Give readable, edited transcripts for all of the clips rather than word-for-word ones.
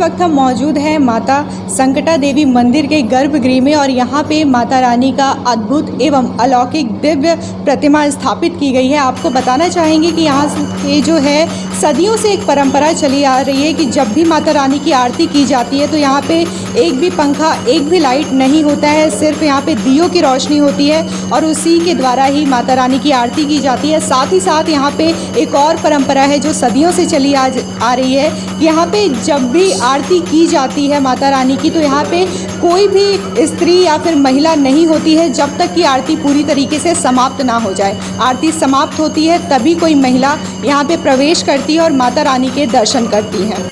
वक्त हम मौजूद हैं माता संकटा देवी मंदिर के गर्भगृह में और यहाँ पे माता रानी का अद्भुत एवं अलौकिक दिव्य प्रतिमा स्थापित की गई है। आपको बताना चाहेंगे कि यहाँ से जो है सदियों से एक परंपरा चली आ रही है कि जब भी माता रानी की आरती की जाती है तो यहाँ पे एक भी पंखा, एक भी लाइट नहीं होता है, सिर्फ यहाँ पे दियों की रोशनी होती है और उसी के द्वारा ही माता रानी की आरती की जाती है। साथ ही साथ यहाँ पे एक और परंपरा है जो सदियों से चली आ रही है कि यहाँ पे जब भी आरती की जाती है माता रानी की तो यहाँ पे कोई भी स्त्री या फिर महिला नहीं होती है जब तक कि आरती पूरी तरीके से समाप्त ना हो जाए। आरती समाप्त होती है तभी कोई महिला यहाँ पे प्रवेश करती है और माता रानी के दर्शन करती है।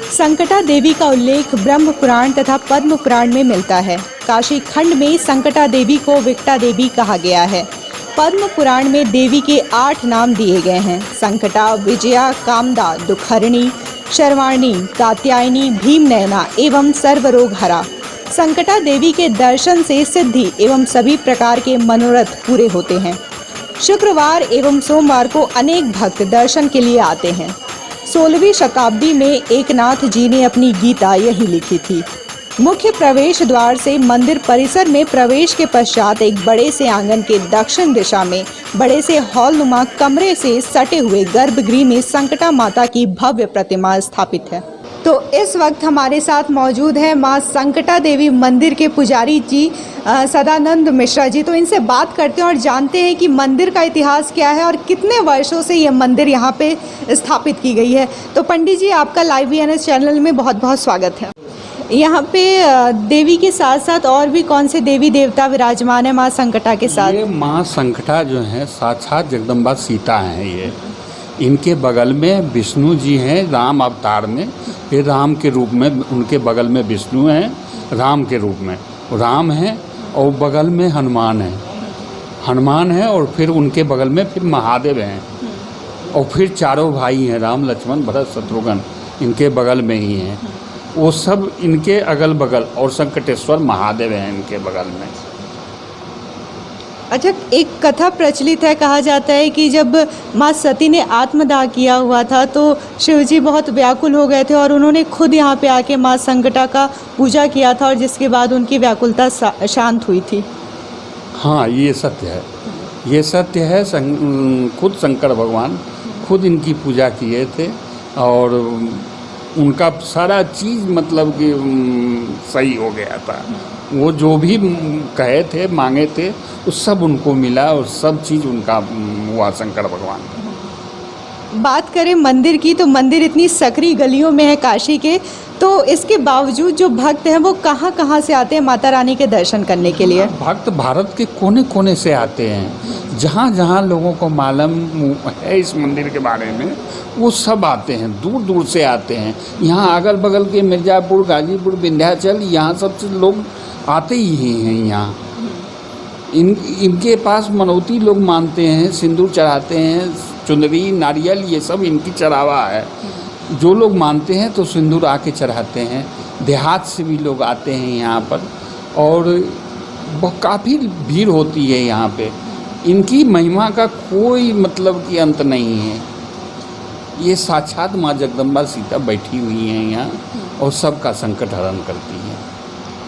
संकटा देवी का उल्लेख ब्रह्म पुराण तथा पद्म पुराण में मिलता है। काशी खंड में संकटा देवी को विकटा देवी कहा गया है। पद्म पुराण में देवी के 8 नाम दिए गए हैं: संकटा, विजया, कामदा, दुखहरिणी, शर्वाणी, कात्यायनी, भीमनयना एवं सर्वरोगहरा। संकटा देवी के दर्शन से सिद्धि एवं सभी प्रकार के मनोरथ पूरे होते हैं। शुक्रवार एवं सोमवार को अनेक भक्त दर्शन के लिए आते हैं। 16वीं शताब्दी में एकनाथ जी ने अपनी गीता यही लिखी थी। मुख्य प्रवेश द्वार से मंदिर परिसर में प्रवेश के पश्चात एक बड़े से आंगन के दक्षिण दिशा में बड़े से हॉलनुमा कमरे से सटे हुए गर्भगृह में संकटा माता की भव्य प्रतिमा स्थापित है। तो इस वक्त हमारे साथ मौजूद है मां संकटा देवी मंदिर के पुजारी जी सदानंद मिश्रा जी। तो इनसे बात करते हैं और जानते हैं कि मंदिर का इतिहास क्या है और कितने वर्षों से ये मंदिर यहाँ पे स्थापित की गई है। तो पंडित जी, आपका लाइव VNS चैनल में बहुत बहुत स्वागत है। यहाँ पे देवी के साथ साथ और भी कौन से देवी देवता विराजमान है माँ संकटा के साथ? ये माँ संकटा जो है साक्षात जगदम्बा सीता हैं। ये इनके बगल में विष्णु जी हैं राम अवतार में। फिर राम के रूप में उनके बगल में विष्णु हैं, राम के रूप में राम हैं और बगल में हनुमान है और फिर उनके बगल में फिर महादेव हैं और फिर चारों भाई हैं राम, लक्ष्मण, भरत, शत्रुघ्न इनके बगल में ही हैं। वो सब इनके अगल बगल और संकटेश्वर महादेव हैं इनके बगल में। अच्छा, एक कथा प्रचलित है, कहा जाता है कि जब माँ सती ने आत्मदाह किया हुआ था तो शिवजी बहुत व्याकुल हो गए थे और उन्होंने खुद यहाँ पे आके माँ संकटा का पूजा किया था और जिसके बाद उनकी व्याकुलता शांत हुई थी। हाँ, ये सत्य है, ये सत्य है। खुद शंकर भगवान खुद इनकी पूजा किए थे और उनका सारा चीज़ मतलब कि सही हो गया था। वो जो भी कहे थे, मांगे थे, वो सब उनको मिला और सब चीज़ उनका हुआ शंकर भगवान। बात करें मंदिर की तो मंदिर इतनी सकरी गलियों में है काशी के, तो इसके बावजूद जो भक्त हैं वो कहाँ कहाँ से आते हैं माता रानी के दर्शन करने के लिए? भक्त भारत के कोने कोने से आते हैं। जहाँ जहाँ लोगों को मालूम है इस मंदिर के बारे में वो सब आते हैं, दूर दूर से आते हैं। यहाँ अगल बगल के मिर्ज़ापुर, गाजीपुर, विंध्याचल, यहाँ सब से लोग आते ही हैं। यहाँ इनके पास मनौती लोग मानते हैं, सिंदूर चढ़ाते हैं, चुनरी, नारियल, ये सब इनकी चढ़ावा है। जो लोग मानते हैं तो सिंदूर आके चढ़ाते हैं। देहात से भी लोग आते हैं यहाँ पर और काफ़ी भीड़ होती है यहाँ पे। इनकी महिमा का कोई मतलब कि अंत नहीं है। ये साक्षात माँ जगदम्बा सीता बैठी हुई हैं यहाँ और सबका संकट हरण करती है।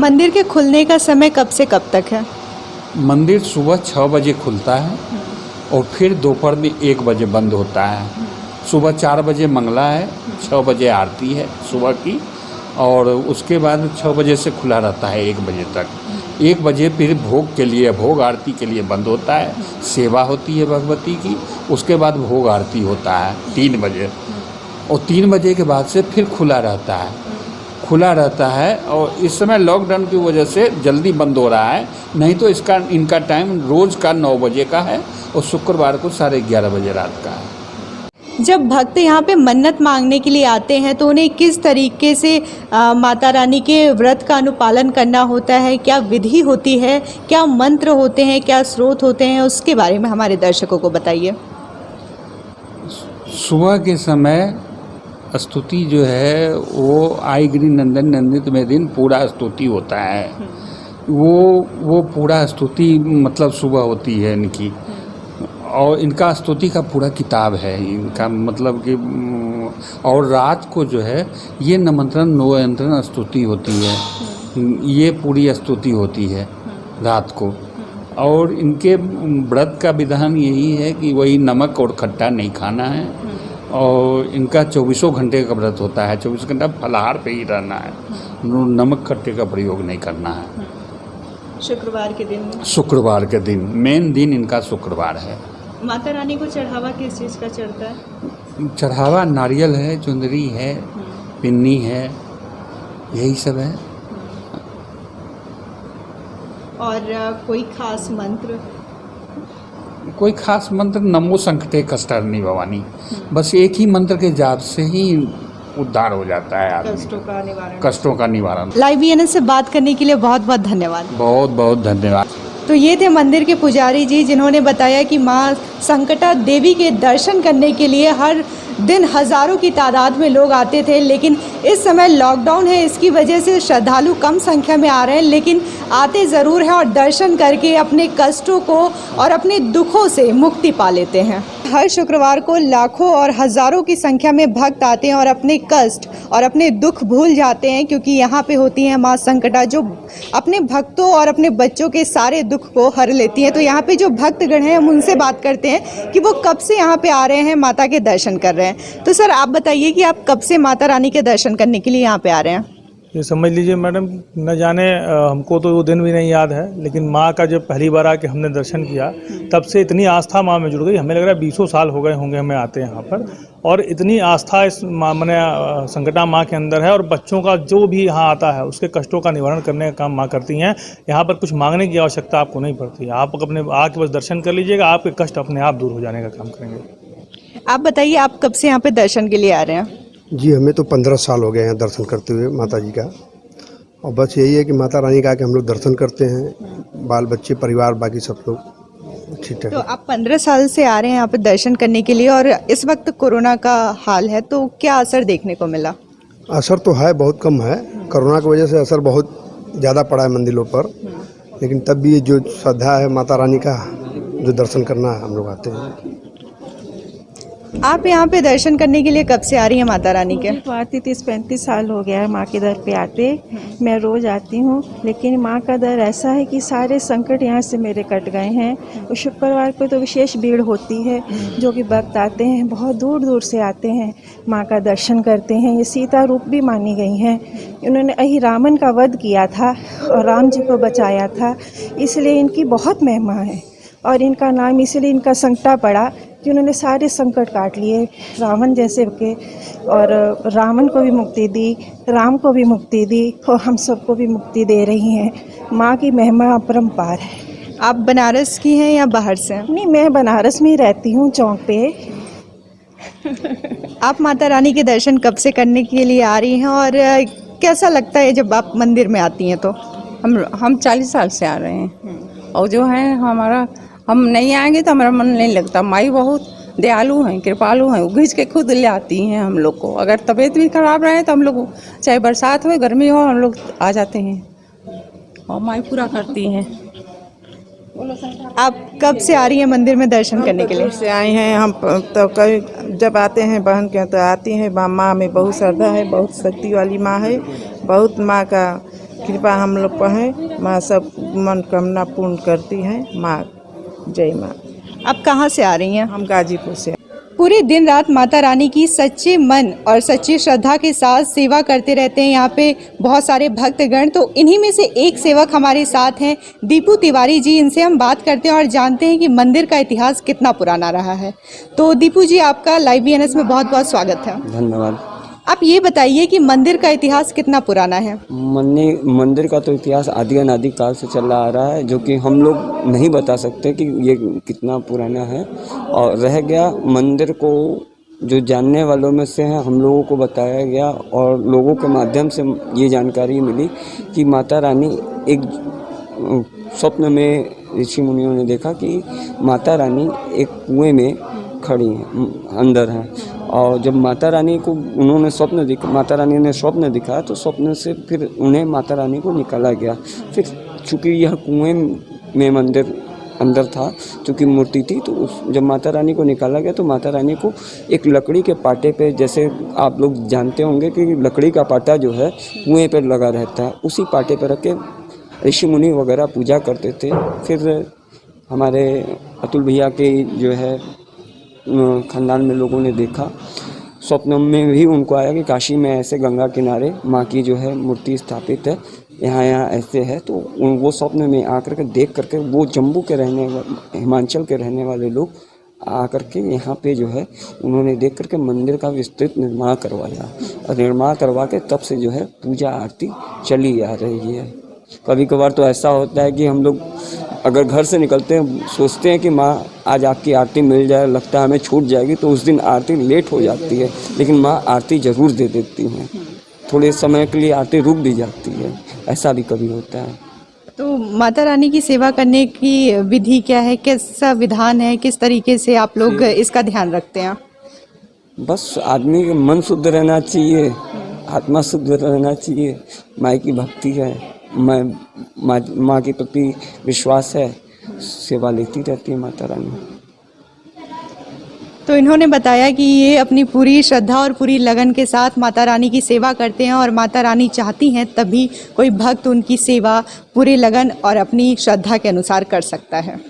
मंदिर के खुलने का समय कब से कब तक है? मंदिर सुबह 6 बजे खुलता है और फिर दोपहर में 1 बजे बंद होता है। सुबह 4 बजे मंगला है, 6 बजे आरती है सुबह की और उसके बाद 6 बजे से खुला रहता है 1 बजे तक। 1 बजे फिर भोग के लिए, भोग आरती के लिए बंद होता है। सेवा होती है भगवती की, उसके बाद भोग आरती होता है 3 बजे और 3 बजे के बाद से फिर खुला रहता है। और इस समय लॉकडाउन की वजह से जल्दी बंद हो रहा है, नहीं तो इनका टाइम रोज़ का 9 बजे का है और शुक्रवार को 11:30 बजे रात का है। जब भक्त यहाँ पे मन्नत मांगने के लिए आते हैं तो उन्हें किस तरीके से माता रानी के व्रत का अनुपालन करना होता है? क्या विधि होती है, क्या मंत्र होते हैं, क्या स्रोत होते हैं, उसके बारे में हमारे दर्शकों को बताइए। सुबह के समय स्तुति जो है वो आई गिरी नंदन नंदित में दिन पूरा स्तुति होता है। वो पूरा स्तुति मतलब सुबह होती है इनकी और इनका स्तुति का पूरा किताब है इनका, मतलब कि और रात को जो है ये निमंत्रण नोयंत्रण स्तुति होती है, ये पूरी स्तुति होती है रात को। और इनके व्रत का विधान यही है कि वही नमक और खट्टा नहीं खाना है, और इनका 24 घंटे का व्रत होता है, 24 घंटा फलाहार पे ही रहना है, नमक खट्टे का प्रयोग नहीं करना है। शुक्रवार के दिन, शुक्रवार के दिन मेन दिन इनका शुक्रवार है। माता रानी को चढ़ावा किस चीज़ का चढ़ता है? चढ़ावा नारियल है, चुंदरी है, पिन्नी है, यही सब है। और कोई खास मंत्र? कोई खास मंत्र नमो संकटे कष्टारिणी भवानी, बस एक ही मंत्र के जाप से ही उद्धार हो जाता है आदमी, कष्टों का निवारण। लाइव वीएनएस से बात करने के लिए बहुत बहुत धन्यवाद। बहुत बहुत धन्यवाद। तो ये थे मंदिर के पुजारी जी, जिन्होंने बताया कि माँ संकटा देवी के दर्शन करने के लिए हर दिन हज़ारों की तादाद में लोग आते थे, लेकिन इस समय लॉकडाउन है, इसकी वजह से श्रद्धालु कम संख्या में आ रहे हैं, लेकिन आते ज़रूर हैं और दर्शन करके अपने कष्टों को और अपने दुखों से मुक्ति पा लेते हैं। हर शुक्रवार को लाखों और हज़ारों की संख्या में भक्त आते हैं और अपने कष्ट और अपने दुख भूल जाते हैं, क्योंकि यहाँ पे होती हैं माँ संकटा, जो अपने भक्तों और अपने बच्चों के सारे दुख को हर लेती हैं। तो यहाँ पे जो भक्तगण हैं, हम उनसे बात करते हैं कि वो कब से यहाँ पे आ रहे हैं, माता के दर्शन कर रहे हैं। तो सर, आप बताइए कि आप कब से माता रानी के दर्शन करने के लिए यहाँ पे आ रहे हैं? ये समझ लीजिए मैडम, न जाने हमको तो वो दिन भी नहीं याद है, लेकिन माँ का जब पहली बार आके हमने दर्शन किया, तब से इतनी आस्था माँ में जुड़ गई। हमें लग रहा है 20 साल हो गए होंगे हमें आते यहाँ पर, और इतनी आस्था इस माँ मैंने संकटा माँ के अंदर है। और बच्चों का जो भी यहाँ आता है उसके कष्टों का निवारण करने का काम माँ करती हैं। यहाँ पर कुछ मांगने की आवश्यकता आपको नहीं पड़ती, आप अपने आके बस दर्शन कर लीजिएगा, आपके कष्ट अपने आप दूर हो जाने का काम करेंगे। आप बताइए, आप कब से यहाँ पे दर्शन के लिए आ रहे हैं? जी, हमें तो 15 साल हो गए हैं दर्शन करते हुए माता जी का, और बस यही है कि माता रानी का आके हम लोग दर्शन करते हैं, बाल बच्चे परिवार बाकी सब लोग ठीक है। तो आप 15 साल से आ रहे हैं यहाँ पे दर्शन करने के लिए, और इस वक्त कोरोना का हाल है, तो क्या असर देखने को मिला? असर तो है, बहुत कम है। कोरोना की वजह से असर बहुत ज़्यादा पड़ा है मंदिरों पर, लेकिन तब भी जो श्रद्धा है माता रानी का, जो दर्शन करना है, हम लोग आते हैं। आप यहाँ पे दर्शन करने के लिए कब से आ रही हैं माता रानी के? तो आती 30-35 साल हो गया है माँ के दर पे आते। मैं रोज़ आती हूँ, लेकिन माँ का दर ऐसा है कि सारे संकट यहाँ से मेरे कट गए हैं। और शुक्रवार को तो विशेष भीड़ होती है, जो कि भक्त आते हैं, बहुत दूर दूर से आते हैं, माँ का दर्शन करते हैं। ये सीता रूप भी मानी गई हैं। इन्होंने अहिरावण का वध किया था और राम जी को बचाया था, इसलिए इनकी बहुत महिमा है। और इनका नाम इसलिए इनका संकटा पड़ा कि उन्होंने सारे संकट काट लिए, रावण जैसे के, और रावण को भी मुक्ति दी, राम को भी मुक्ति दी, और हम सबको भी मुक्ति दे रही हैं। माँ की महिमा अपरंपार है। आप बनारस की हैं या बाहर से? नहीं, मैं बनारस में ही रहती हूँ, चौक पे। आप माता रानी के दर्शन कब से करने के लिए आ रही हैं, और कैसा लगता है जब आप मंदिर में आती हैं? तो हम 40 साल से आ रहे हैं, और जो है हमारा, हम नहीं आएंगे तो हमारा मन नहीं लगता। माई बहुत दयालु हैं, कृपालु हैं, वो घिंच के खुद ले आती हैं हम लोग को। अगर तबीयत भी खराब रहे तो हम लोग, चाहे बरसात हो गर्मी हो, हम लोग आ जाते हैं और माई पूरा करती हैं। आप कब से आ रही हैं मंदिर में दर्शन करने के लिए? से आए हैं हम, तो कई जब आते हैं बहन के तो आती हैं। माँ में बहुत श्रद्धा है, बहुत शक्ति वाली माँ है, बहुत माँ का कृपा हम लोग पर है। माँ सब मनोकामना पूर्ण करती हैं। माँ जय माँ। आप कहाँ से आ रही हैं? हम गाजीपुर से। पूरे दिन रात माता रानी की सच्चे मन और सच्ची श्रद्धा के साथ सेवा करते रहते हैं यहाँ पे बहुत सारे भक्तगण। तो इन्हीं में से एक सेवक हमारे साथ हैं, दीपू तिवारी जी। इनसे हम बात करते हैं और जानते हैं कि मंदिर का इतिहास कितना पुराना रहा है। तो दीपू जी, आपका लाइव वीएनएस में बहुत बहुत स्वागत है। धन्यवाद। आप ये बताइए कि मंदिर का इतिहास कितना पुराना है? मंदिर का तो इतिहास आदि अनादि काल से चला आ रहा है, जो कि हम लोग नहीं बता सकते कि ये कितना पुराना है। और रह गया मंदिर को जो जानने वालों में से हैं, हम लोगों को बताया गया और लोगों के माध्यम से ये जानकारी मिली कि माता रानी एक स्वप्न में ऋषि मुनियों ने देखा कि माता रानी एक कुएं में खड़ी हैं, अंदर हैं। और जब माता रानी को उन्होंने माता रानी ने स्वप्न दिखाया, तो स्वप्न से फिर उन्हें माता रानी को निकाला गया। फिर चूँकि यह कुएं में मंदिर अंदर था, क्योंकि मूर्ति थी। तो जब माता रानी को निकाला गया तो माता रानी को एक लकड़ी के पाटे पे, जैसे आप लोग जानते होंगे कि लकड़ी का पाटा जो है कुएँ पर लगा रहता है, उसी पाटे पर रख के ऋषि मुनि वगैरह पूजा करते थे। फिर हमारे अतुल भैया के जो है ख़ानदान में लोगों ने देखा, स्वप्न में भी उनको आया कि काशी में ऐसे गंगा किनारे माँ की जो है मूर्ति स्थापित है, यहाँ ऐसे है। तो वो स्वप्न में आकर के देख करके वो जम्मू के हिमाचल के रहने वाले लोग आकर के यहाँ पे जो है उन्होंने देख करके मंदिर का विस्तृत निर्माण करवाया, और निर्माण करवा के तब से जो है पूजा आरती चली आ रही है। कभी कभार तो ऐसा होता है कि हम लोग अगर घर से निकलते हैं, सोचते हैं कि माँ आज आपकी आरती मिल जाए, लगता है हमें छूट जाएगी, तो उस दिन आरती लेट हो जाती है, लेकिन माँ आरती ज़रूर दे देती हैं। थोड़े समय के लिए आरती रुक भी जाती है, ऐसा भी कभी होता है। तो माता रानी की सेवा करने की विधि क्या है, कैसा विधान है, किस तरीके से आप लोग इसका ध्यान रखते हैं? बस आदमी का मन शुद्ध रहना चाहिए, आत्मा शुद्ध रहना चाहिए, माँ की भक्ति है, माँ के प्रति विश्वास है, सेवा लेती रहती है माता रानी। तो इन्होंने बताया कि ये अपनी पूरी श्रद्धा और पूरी लगन के साथ माता रानी की सेवा करते हैं, और माता रानी चाहती हैं तभी कोई भक्त उनकी सेवा पूरी लगन और अपनी श्रद्धा के अनुसार कर सकता है।